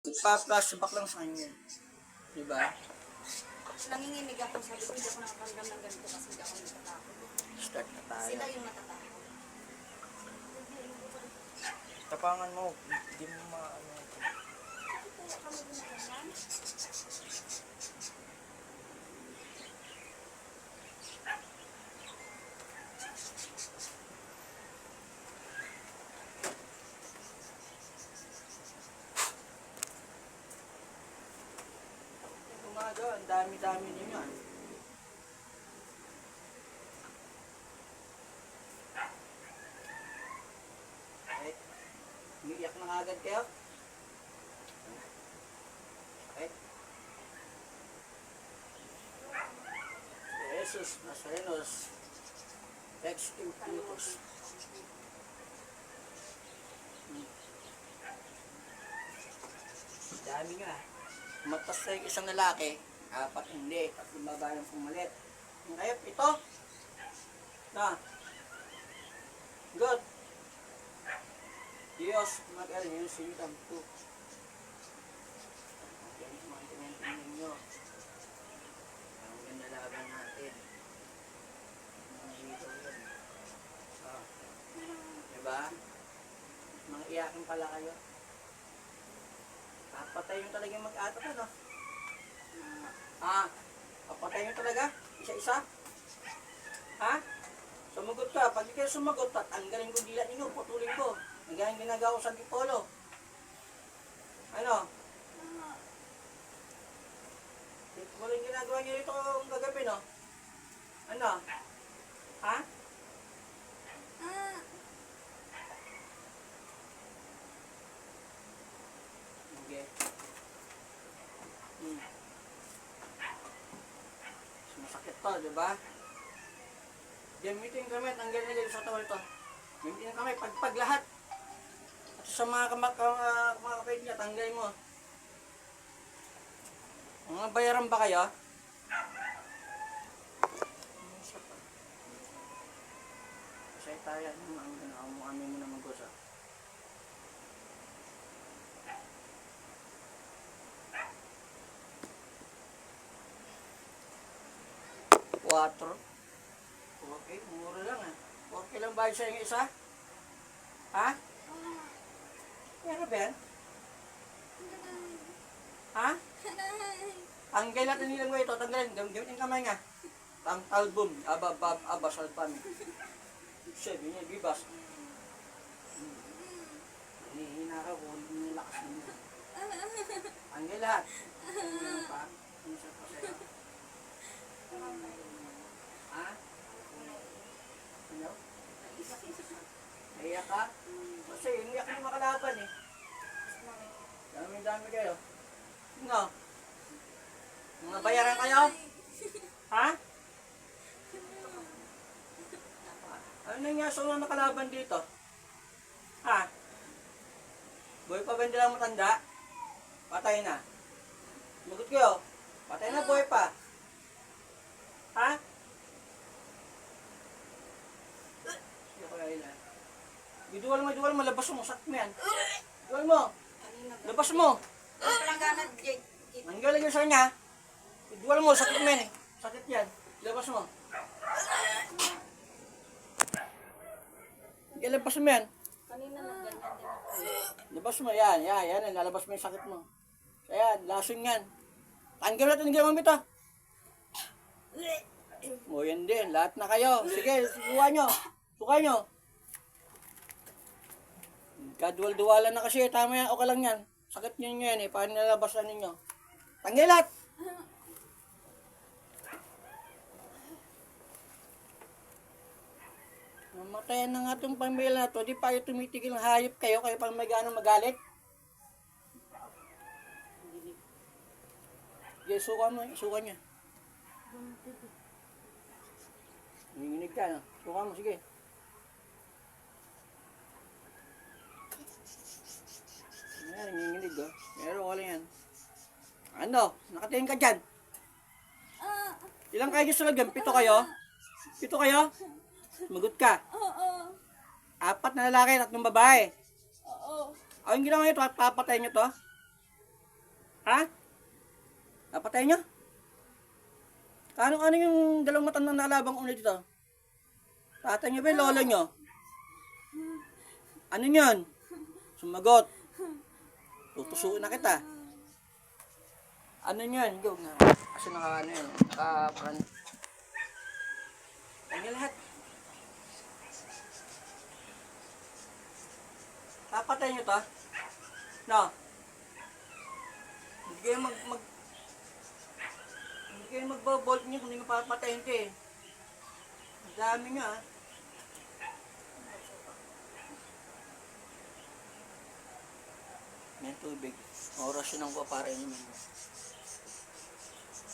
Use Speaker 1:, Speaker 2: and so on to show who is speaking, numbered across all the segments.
Speaker 1: Pa-flashback lang sa kanya. Diba?
Speaker 2: Nanginginig ako, sabi ko hindi ako nakakaramdam ng ganito kasi hindi ako natatakot.
Speaker 1: Start na tayo.
Speaker 2: Sila yung natatakot.
Speaker 1: Tapangan mo, hindi mo maano.
Speaker 2: Kaya kami ginagawa.
Speaker 1: Umaga, ang dami-dami niyo yan. Okay. Umiiyak na agad kayo? Okay. Jesus Nazarenos. Rex Imprimus. Dami nga. Matas na yung isang lalaki, apat hindi, tatlong babae ang pumalit. Ngayon, ito. Na. Good. Diyos, mag-aral yun, sinikam to. Yan, mga tingin ninyo. Ang ganda laban natin. Mga hito yun. Oh. Diba? Mga iyakin pala kayo. Papatay yung talagang mag-atak, ano? Papatay yung talaga? Isa-isa? Ha? Sumagot ka. Pag di kayo sumagot, tatanggalin ko dila ninyo, putulin ko. Ang ganyan ginagawa ko sa Dipolo. Ano? Wala yung ginagawa nyo dito kung gagabi, no? Ano? Ha? Okay. Masakit to, di ba? Gamitin kami, tanggal nila sa tawal ito. Gamitin kami, pagpag lahat. At sa mga kapatid niya, tanggalin mo. Mga bayaran ba kayo? Kasi tayo, ang kami muna mag-usa. Quatro. Okay, mura lang ah. Okay lang ba sa yung isa? Ha? Meron ba yan? Ha? Tanggal natin nilang mo ito, tanggalin. Gamitin kamay nga. Ang album, abas alpami. Sabi niya, bibas. Hinihina ka, huwag mo lakas mo. Tanggal lahat. Ano pa? Ano siya pa sa'yo? Ha? Ano? Naiyak ka? Kasi iniyak mo makalaban eh. Dami-dami kayo. No? Mga bayaran kayo? Ha? Ano nangyari sa mga nakalaban dito? Ha? Buhay pa ba hindi lang matanda? Patay na. Magot kayo? Patay na, buhay pa. Ha? Iduwal mo, labas mo, sakit mo yan. Iduwal mo, labas mo.
Speaker 2: Palangganat, Jake.
Speaker 1: Ang galing yun sa kanya. Iduwal mo, sakit mo yan eh. Sakit yan, labas mo. Labas mo yan.
Speaker 2: Kanina nagganyan din ako.
Speaker 1: Labas mo, yan, lalabas mo yung sakit mo. Ayan, lasing yan. Tanggal natin ang gamang ito. O yan din, lahat na kayo. Sige, suka nyo. Kaduwal-duwala na kasi, tama yan, okay lang yan. Sakit nyo yan eh, paano nalabasan ninyo? Tanggal lahat! Mamatayan na nga itong pamilya na ito, di pa kayo tumitigil ng hayop kayo pa may ganong magalit. Sige, suka niya. Nanginginig ka, no? Suka mo, sige. Ayan, nanginginig, oh. Pero wala yan. Ano? Nakatingin ka dyan? Ilang kayo sa lagyan? 7 kayo? 7 kayo? Sumagot ka.
Speaker 2: Oo.
Speaker 1: 4 na lalaki, 3 babae.
Speaker 2: Oo.
Speaker 1: Ang ginawa nyo ito, papatay nyo to? Ha? Napatay nyo? Ano yung dalawang matandang nalabang ulit dito? Tatay nyo ba yung lolo nyo? Ano yun? Sumagot. Tutusuin na kita. Ano yun? Go nga. Kasi naka ano yun. Naka-front. Ano lahat? Papatay nyo to? No? Hindi kayo hindi kayo magbo-bolt nyo kung hindi nyo papatayin ka eh. Ang dami nyo ah. May tubig. Oras yun ang ko para inumin mo.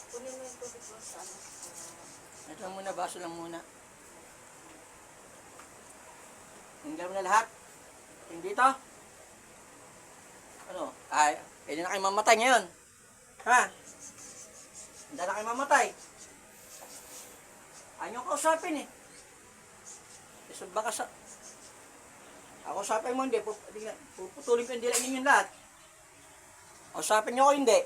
Speaker 2: Kunin mo yung tubig mo sa ano.
Speaker 1: Ito lang muna, baso lang muna. Hinggan mo na lahat. Hindi to. Ano? Ay, hindi na kayo mamatay ngayon. Ha? Hindi na kayo mamatay. Ayaw nyo kausapin eh. Isa baka sa... Ako usapin mo hindi. Puputulin ko yung dila ninyo lahat. Usapin nyo ko hindi.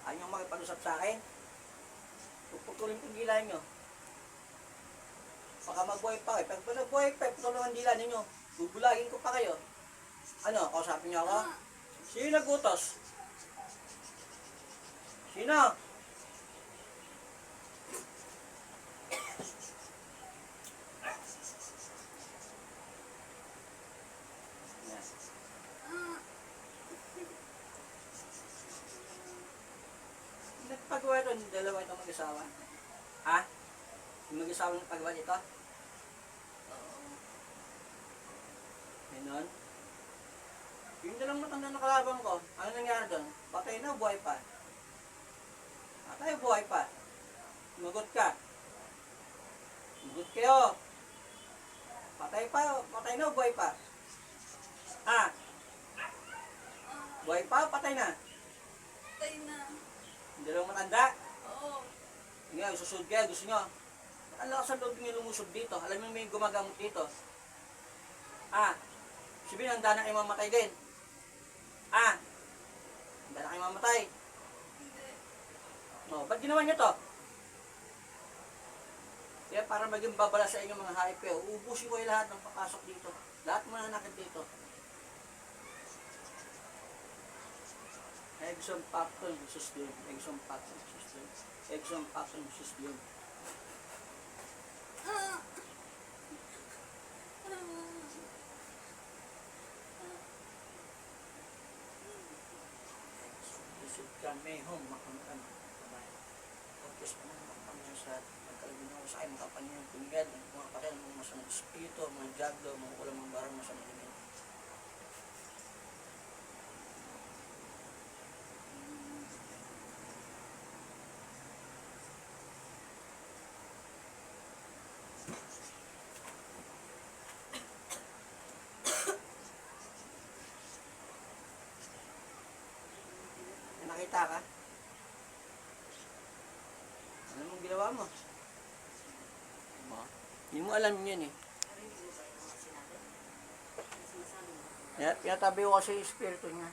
Speaker 1: Ayaw nyo makipag-usap sa akin. Puputulin ko yung dila nyo. Baka mag-buhay pa kayo. Pag nag-buhay pa, putulin ang dila ninyo. Bubulagin ko pa kayo. Ano, kausapin nyo ako? Sino nagutos? Sino? Nagpagawa ito, dalawa itong mag-asawa. Ha? Yung mag-asawa nagpagawa dito? Ganon? Yung dalang matanda na kalabang ko, ano nangyari doon? Patay na, buhay pa. Patay, buhay pa. Sumagot ka. Sumagot kayo. Patay pa, patay na, buhay pa. Ha? Buhay pa, patay na.
Speaker 2: Patay na.
Speaker 1: Yung dalawang matanda.
Speaker 2: Oo.
Speaker 1: Nga, susud kayo, gusto nyo. Ang lakas ang loob nyo lumusog dito. Alam mo may gumagamot dito. Ah, sabihin, handa na kayo mamatay din. Ah, handa na kayo mamatay.
Speaker 2: Hindi.
Speaker 1: No, ba't ginawa nyo to? Kaya para maging babala sa inyo mga hayop kayo, uubusin ko yung lahat ng papasok dito. Lahat mo na nakit dito. Exxon Pacton, Jesus Lord. Exxon Pacton, Jesus Lord. Exxon Pacton, Jesus Lord. Isip kami, makamkan. Pagkis pa naman kami sa pagkalagin ako sa aking mga kapanyang tumigad, mga patay, mga masamang espiritu, mga jagdo, mga ulam ng barang masamang elemento. Nakita ka? Ano mong ginawa mo? Hindi mo alam yun eh. Kaya tabi ko kasi yung espiritu niya.